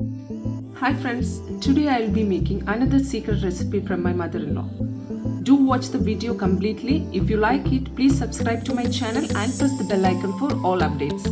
Hi friends, today I will be making another secret recipe from my mother-in-law. Do watch the video completely. If you like it, please subscribe to my channel and press the bell icon for all updates.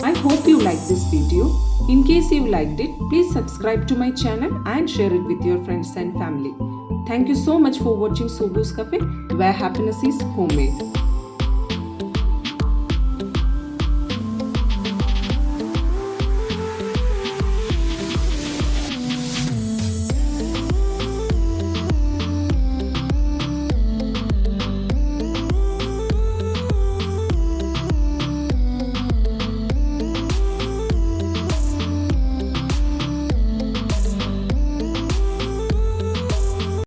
I hope you liked this video. In case you liked it, please subscribe to my channel and share it with your friends and family. Thank you so much for watching Subu's Cafe, where happiness is homemade.